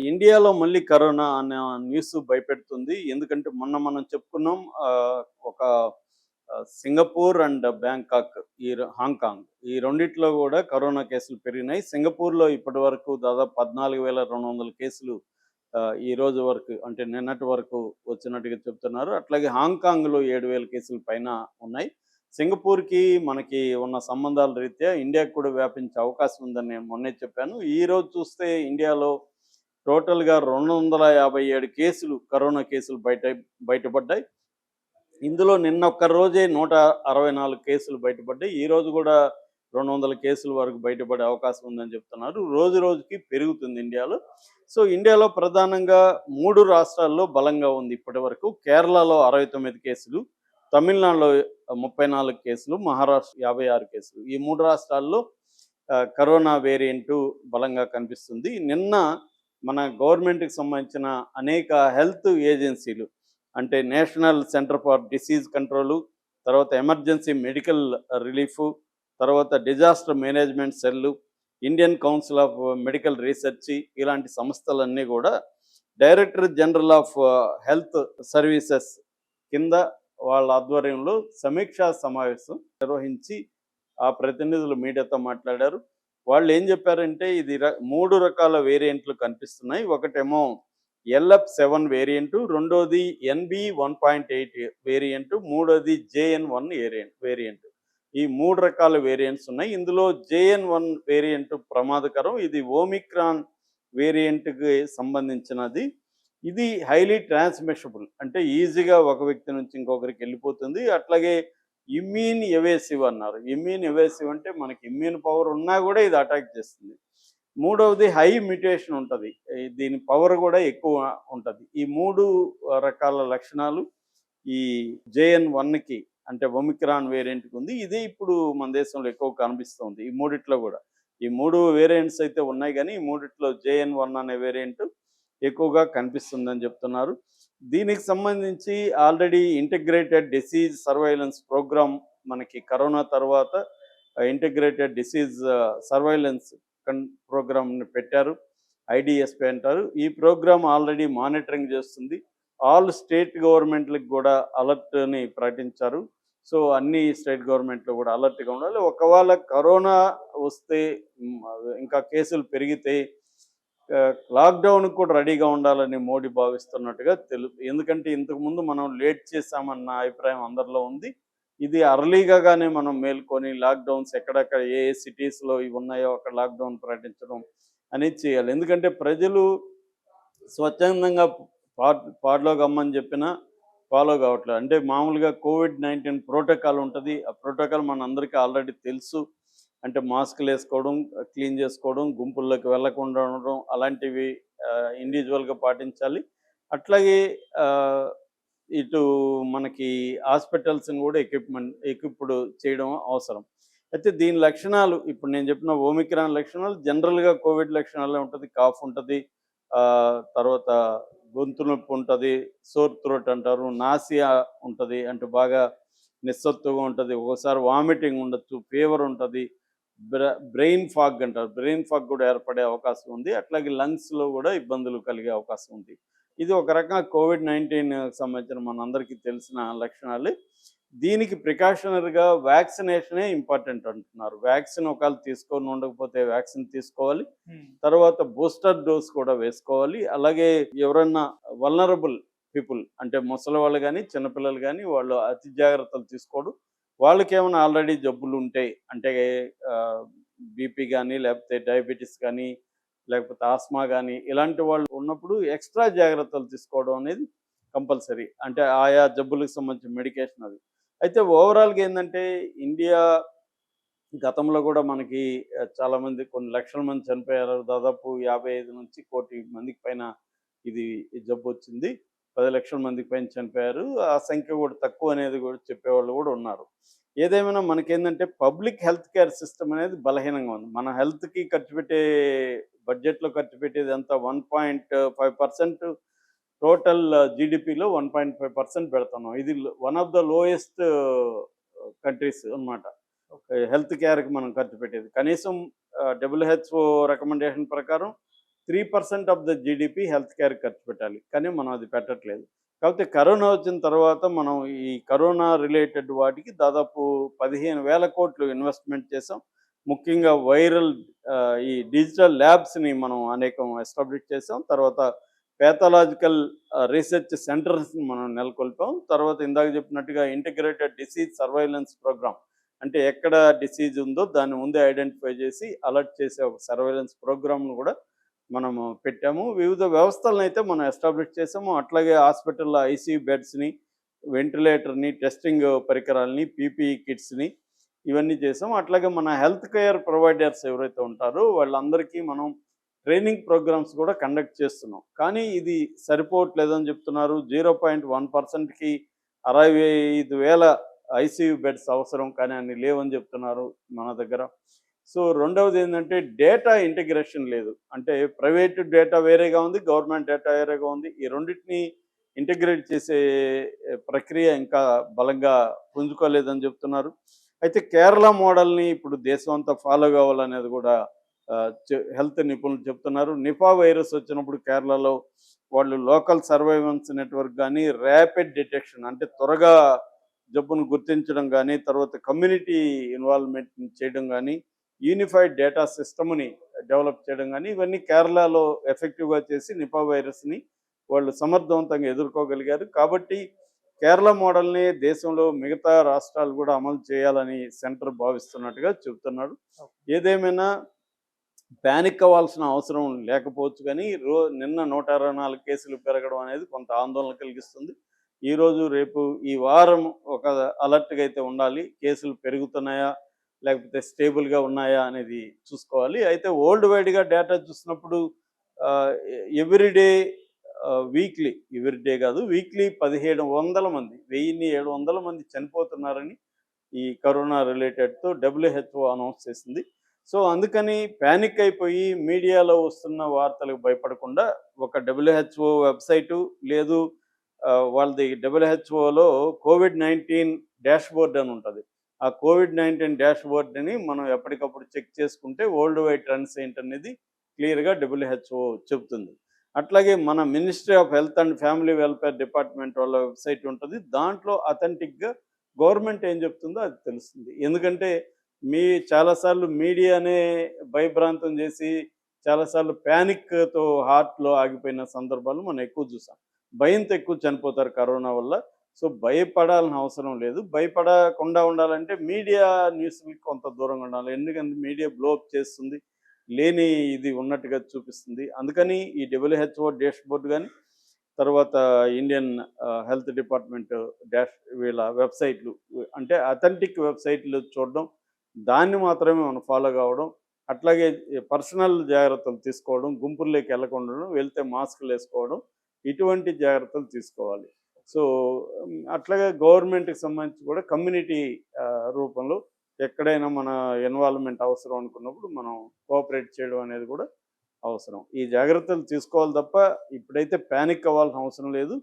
ఇండియాలో మళ్ళీ కరోనా అనే న్యూస్ భయపెడుతుంది. ఎందుకంటే మొన్న మనం చెప్పుకున్నాం. ఒక సింగపూర్ అండ్ బ్యాంకాక్ హాంకాంగ్ ఈ రెండిట్లో గూడా కరోనా కేసులు పెరిగినాయి. సింగపూర్‌లో ఇప్పటివరకు దాదాపు 14,200 కేసులు ఈ రోజు వరకు అంటే నిన్నటి వరకు వచ్చినట్టుగా చెప్తున్నారు. అట్లాగే హాంకాంగ్‌లో 7,000 కేసుల పైన ఉన్నాయి. సింగపూర్‌కి మనకి ఉన్న సంబంధాల రీత్యా ఇండియాకి కూడా వ్యాపించే అవకాశం ఉందని నేను మొన్నే చెప్పాను. ఈరోజు చూస్తే ఇండియాలో టోటల్‌గా 257 కేసులు కరోనా కేసులు బయటపడ్డాయి. ఇందులో నిన్న ఒక్క రోజే 164 కేసులు బయటపడ్డాయి. ఈరోజు గూడా 200 కేసుల వరకు బయటపడే అవకాశం ఉందని చెప్తున్నారు. రోజు రోజుకి పెరుగుతుంది ఇండియాలో. సో, ఇండియాలో ప్రధానంగా 3 రాష్ట్రాల్లో బలంగా ఉంది ఇప్పటివరకు. కేరళలో 69 కేసులు, తమిళనాడులో 34 కేసులు, మహారాష్ట్ర 56 కేసులు. ఈ 3 రాష్ట్రాల్లో కరోనా వేరియంటు బలంగా కనిపిస్తుంది. నిన్న మన గవర్నమెంట్‌కి సంబంధించిన అనేక హెల్త్ ఏజెన్సీలు అంటే national centre for disease control, తర్వాత ఎమర్జెన్సీ మెడికల్ రిలీఫు, తర్వాత disaster management cell, Indian council of medical research ఇలాంటి సంస్థలన్నీ కూడా director general of health services కింద వాళ్ళ ఆధ్వర్యంలో సమీక్షా సమావేశం నిర్వహించి ఆ ప్రతినిధులు మీడియాతో మాట్లాడారు. వాళ్ళు ఏం చెప్పారంటే ఇది 3 రకాల వేరియంట్లు కనిపిస్తున్నాయి. ఒకటేమో LF7 వేరియంటు, రెండోది NB1.8 వేరియంటు, మూడోది JN1 వేరియంటు. ఈ 3 రకాల వేరియంట్స్ ఉన్నాయి. ఇందులో JN1 వేరియంట్ ప్రమాదకరం. ఇది ఓమిక్రాన్ వేరియంట్‌కి సంబంధించినది. ఇది హైలీ ట్రాన్స్‌మిషబుల్ అంటే ఈజీగా ఒక వ్యక్తి నుంచి ఇంకొకరికి వెళ్ళిపోతుంది. అట్లాగే ఇమ్యూన్ ఎవేసివ్ అన్నారు. ఇమ్యూన్ ఎవేసివ్ అంటే మనకి ఇమ్యూన్ పవర్ ఉన్నా కూడా ఇది అటాక్ చేస్తుంది. మూడవది హై మ్యుటేషన్ ఉంటది. దీని పవర్ గూడా ఎక్కువ ఉంటది. ఈ 3 రకాల లక్షణాలు ఈ JN1కి అంటే ఒమిక్రాన్ వేరియంట్‌కి ఉంది. ఇదే ఇప్పుడు మన దేశంలో ఎక్కువ కనిపిస్తుంది. ఈ మూడిట్లో గూడా. ఈ 3 వేరియంట్స్ అయితే ఉన్నాయి గానీ, ఈ మూడిట్లో JN1 అనే వేరియంట్ ఎక్కువగా కనిపిస్తుందని చెప్తున్నారు. దీనికి సంబంధించి already integrated disease surveillance programme మనకి కరోనా తర్వాత ఇంటిగ్రేటెడ్ డిసీజ్ సర్వైలెన్స్ ప్రోగ్రామ్‌ని పెట్టారు. ఐడీఎస్‌పీ అంటారు. ఈ ప్రోగ్రామ్ ఆల్రెడీ మానిటరింగ్ చేస్తుంది. ఆల్ స్టేట్ గవర్నమెంట్‌లకి కూడా అలర్ట్‌ని ప్రకటించారు. సో, అన్ని స్టేట్ గవర్నమెంట్‌లు కూడా అలర్ట్‌గా ఉండాలి. ఒకవేళ కరోనా వస్తే ఇంకా కేసులు పెరిగితే లాక్‌డౌన్‌కి కూడా రెడీగా ఉండాలని మోడీ భావిస్తున్నట్టుగా ఎందుకంటే ఇంతకుముందు మనం లేట్ చేశామన్న అభిప్రాయం అందరిలో ఉంది. ఇది ఎర్లీగానే మనం మేల్కొని లాక్‌డౌన్స్ ఎక్కడెక్కడ ఏ ఏ సిటీస్‌లో ఇవి ఉన్నాయో అక్కడ లాక్‌డౌన్ ప్రకటించడం అనేది చేయాలి. ఎందుకంటే ప్రజలు స్వచ్ఛందంగా పాడ్లో గమ్మని చెప్పినా ఫాలో కావట్లేదు. అంటే మామూలుగా కోవిడ్-19 ప్రోటోకాల్ ఉంటది. ఆ ప్రోటోకాల్ మనందరికీ ఆల్రెడీ తెలుసు. అంటే మాస్కులు వేసుకోవడం, క్లీన్ చేసుకోవడం, గుంపుల్లోకి వెళ్ళకుండా ఉండడం అలాంటివి ఇండివిజువల్‌గా పాటించాలి. అట్లాగే ఆహ్, ఇటు మనకి హాస్పిటల్స్‌ని కూడా ఎక్విప్డ్ చేయడం అవసరం. అయితే దీని లక్షణాలు ఇప్పుడు నేను చెప్పిన ఓమిక్రాన్ లక్షణాలు జనరల్‌గా కోవిడ్ లక్షణాలే ఉంటది. కాఫ్ ఉంటది. తర్వాత గొంతు నొప్పి ఉంటది. సోర్ థ్రోట్ అంటారు. నాసియా ఉంటది. అంటే బాగా నిస్సత్తుగా ఉంటది. ఒక్కోసారి వామిటింగ్ ఉండొచ్చు. ఫీవర్ ఉంటది. బ్రెయిన్ ఫాగ్ అంటారు. బ్రెయిన్ ఫాగ్ కూడా ఏర్పడే అవకాశం ఉంది. అట్లాగే లంగ్స్‌లో కూడా ఇబ్బందులు కలిగే అవకాశం ఉంది. ఇది ఒక రకంగా కోవిడ్-19 సంబంధించిన మనందరికీ తెలిసిన లక్షణాలే. దీనికి ప్రికాషనరీగా వ్యాక్సినేషనే ఇంపార్టెంట్ అంటున్నారు. వ్యాక్సిన్ ఒకవేళ తీసుకొని ఉండకపోతే వ్యాక్సిన్ తీసుకోవాలి. తర్వాత బూస్టర్ డోస్ కూడా వేసుకోవాలి. అలాగే ఎవరన్నా వల్నరబుల్ పీపుల్ అంటే ముసలివాళ్ళు గానీ, చిన్నపిల్లలు గానీ వాళ్ళు అతి జాగ్రత్తలు తీసుకోవడం. వాళ్ళకేమైనా ఆల్రెడీ జబ్బులుంటే అంటే బీపీ గానీ, లేకపోతే డయాబెటిస్ గానీ, లేకపోతే ఆస్మా గానీ ఇలాంటి వాళ్ళు ఉన్నప్పుడు ఎక్స్‌ట్రా జాగ్రత్తలు తీసుకోవడం అనేది కంపల్సరీ. అంటే ఆయా జబ్బులకు సంబంధించిన మెడికేషన్ అది. అయితే ఓవరాల్‌గా ఏందంటే ఇండియా గతంలో గూడా మనకి చాలామంది కొన్ని లక్షల మంది చనిపోయారు. దాదాపు 55-1,00,00,000 మందికి పైన ఈ జబ్బొచ్చింది. 10,00,000 మందికి పైన చనిపోయారు. ఆ సంఖ్య గూడా తక్కువనేది గూడా చెప్పేవాళ్ళు గూడా ఉన్నారు. ఏదేమైనా మనకేందంటే పబ్లిక్ హెల్త్ కేర్ సిస్టమ్ అనేది బలహీనంగా ఉంది. మన హెల్త్‌కి ఖర్చు పెట్టే బడ్జెట్‌లో ఖర్చు పెట్టేదంతా 1.5% టోటల్ జీడీపీలో 1.5% పెడుతున్నాం. ఇది one of the lowest countries అన్నమాట. హెల్త్ కేర్‌కి మనం ఖర్చు పెట్టేది. కనీసం డబ్ల్యూహెచ్ఓ రికమెండేషన్ ప్రకారం 3% of the GDP health care ఖర్చు పెట్టాలి. కానీ మనం అది పెట్టట్లేదు. కాకపోతే కరోనా వచ్చిన తర్వాత మనం ఈ కరోనా రిలేటెడ్ వాటికి దాదాపు 15,000 కోట్లు ఇన్వెస్ట్‌మెంట్ చేసాం. ముఖ్యంగా ఈ డిజిటల్ ల్యాబ్స్‌ని మనం అనేకం ఎస్టాబ్లిష్ చేసాం. తర్వాత పాథలాజికల్ రీసెర్చ్ సెంటర్స్‌ని మనం నెలకొల్పాం. తర్వాత ఇందాక చెప్పినట్టుగా ఇంటిగ్రేటెడ్ డిసీజ్ సర్వైలెన్స్ ప్రోగ్రామ్. అంటే ఎక్కడ డిసీజ్ ఉందో దాన్ని ముందే ఐడెంటిఫై చేసి అలర్ట్ చేసే ఒక సర్వైలెన్స్ ప్రోగ్రామ్‌ను కూడా మనము పెట్టాము. వివిధ వ్యవస్థలనైతే మనం ఎస్టాబ్లిష్ చేసాము. అట్లాగే హాస్పిటల్‌లో ఐసీయూ బెడ్స్‌ని, వెంటిలేటర్‌ని, టెస్టింగ్ పరికరాల్ని, పీపీఈ కిట్స్‌ని ఇవన్నీ చేసాం. అట్లాగే మన హెల్త్ కేర్ ప్రొవైడర్స్ ఎవరైతే ఉంటారో వాళ్ళందరికీ మనం ట్రైనింగ్ ప్రోగ్రామ్స్ కూడా కండక్ట్ చేస్తున్నాం. కానీ ఇది సరిపోవట్లేదని చెప్తున్నారు. 0.1%కి 65,000 ఐసీయూ బెడ్స్ అవసరం, కానీ అన్ని లేవని చెప్తున్నారు మన దగ్గర. సో రెండవది ఏంటంటే డేటా ఇంటిగ్రేషన్ లేదు. అంటే ప్రైవేట్ డేటా వేరేగా ఉంది, గవర్నమెంట్ డేటా వేరేగా ఉంది. ఈ రెండిటిని ఇంటిగ్రేట్ చేసే ప్రక్రియ ఇంకా బలంగా పుంజుకోలేదని చెప్తున్నారు. అయితే కేరళ మోడల్ని ఇప్పుడు దేశం అంతా ఫాలో కావాలనేది కూడా హెల్త్ నిపుణులు చెప్తున్నారు. నిపా వైరస్ వచ్చినప్పుడు కేరళలో వాళ్ళు లోకల్ సర్వైలెన్స్ నెట్వర్క్ కానీ, ర్యాపిడ్ డిటెక్షన్ అంటే త్వరగా జబ్బును గుర్తించడం కానీ, తర్వాత కమ్యూనిటీ ఇన్వాల్వ్మెంట్ చేయడం కానీ, యూనిఫైడ్ డేటా సిస్టమ్ని డెవలప్ చేయడం కానీ, ఇవన్నీ కేరళలో ఎఫెక్టివ్గా చేసి నిపా వైరస్ని వాళ్ళు సమర్థవంతంగా ఎదుర్కోగలిగారు. కాబట్టి కేరళ మోడల్ని దేశంలో మిగతా రాష్ట్రాలు కూడా అమలు చేయాలని సెంటర్ భావిస్తున్నట్టుగా చెబుతున్నాడు. ఏదేమైనా పానిక్ అవ్వాల్సిన అవసరం లేకపోవచ్చు, కానీ నిన్న 124 కేసులు పెరగడం అనేది కొంత ఆందోళన కలిగిస్తుంది. ఈరోజు రేపు ఈ వారం ఒక అలర్ట్గా అయితే ఉండాలి. కేసులు పెరుగుతున్నాయా లేకపోతే స్టేబుల్గా ఉన్నాయా అనేది చూసుకోవాలి. అయితే వరల్డ్ వైడ్గా డేటా చూసినప్పుడు ఎవ్రీడే ఎవ్రీడే కాదు, వీక్లీ 1700 మంది 1700 మంది చనిపోతున్నారని ఈ కరోనా రిలేటెడ్తో డబ్ల్యూహెచ్ఓ అనౌన్స్ చేసింది. సో అందుకని ప్యానిక్ అయిపోయి మీడియాలో వస్తున్న వార్తలకు భయపడకుండా ఒక డబ్ల్యూహెచ్ఓ వెబ్సైటు లేదు, వాళ్ళది డబ్ల్యూహెచ్ఓలో కోవిడ్-19 డాష్ బోర్డ్ అని ఉంటుంది. ఆ కోవిడ్-19 డాష్ బోర్డ్ని మనం ఎప్పటికప్పుడు చెక్ చేసుకుంటే వరల్డ్ వైడ్ ట్రెండ్స్ ఏంటనేది క్లియర్గా డబ్ల్యూహెచ్ఓ చెబుతుంది. అట్లాగే మన ministry of health and family welfare department వాళ్ళ వెబ్సైట్ ఉంటుంది. దాంట్లో అథెంటిక్గా గవర్నమెంట్ ఏం చెప్తుందో అది తెలుస్తుంది. ఎందుకంటే చాలాసార్లు మీడియానే భయభ్రాంతం చేసి చాలాసార్లు ప్యానిక్తో హార్ట్లో ఆగిపోయిన సందర్భాలు మనం ఎక్కువ చూసాం. భయంతో ఎక్కువ చనిపోతారు కరోనా వల్ల. సో భయపడాల్సిన అవసరం లేదు. భయపడకుండా ఉండాలంటే మీడియా న్యూస్‌కి కొంత దూరంగా ఉండాలి. ఎందుకంటే మీడియా బ్లోఅప్ చేస్తుంది, లేని ఇది ఉన్నట్టుగా చూపిస్తుంది. అందుకని ఈ డబ్ల్యూహెచ్ఓ డాష్ బోర్డ్ కానీ, తర్వాత ఇండియన్ హెల్త్ డిపార్ట్మెంట్ వీళ్ళ వెబ్సైట్లు అంటే అథెంటిక్ వెబ్సైట్లు చూడడం, దాన్ని మాత్రమే మనం ఫాలో కావడం, అట్లాగే పర్సనల్ జాగ్రత్తలు తీసుకోవడం, గుంపుల్లోకి వెళ్ళకుండా ఉండడం, వెళ్తే మాస్కులు వేసుకోవడం, ఇటువంటి జాగ్రత్తలు తీసుకోవాలి. సో అట్లాగే గవర్నమెంట్కి సంబంధించి కూడా కమ్యూనిటీ రూపంలో ఎక్కడైనా మన ఇన్వాల్వ్మెంట్ అవసరం అనుకున్నప్పుడు మనం కోఆపరేట్ చేయడం అనేది కూడా అవసరం. ఈ జాగ్రత్తలు తీసుకోవాలి తప్ప ఇప్పుడైతే ప్యానిక్ అవ్వాల్సిన అవసరం లేదు.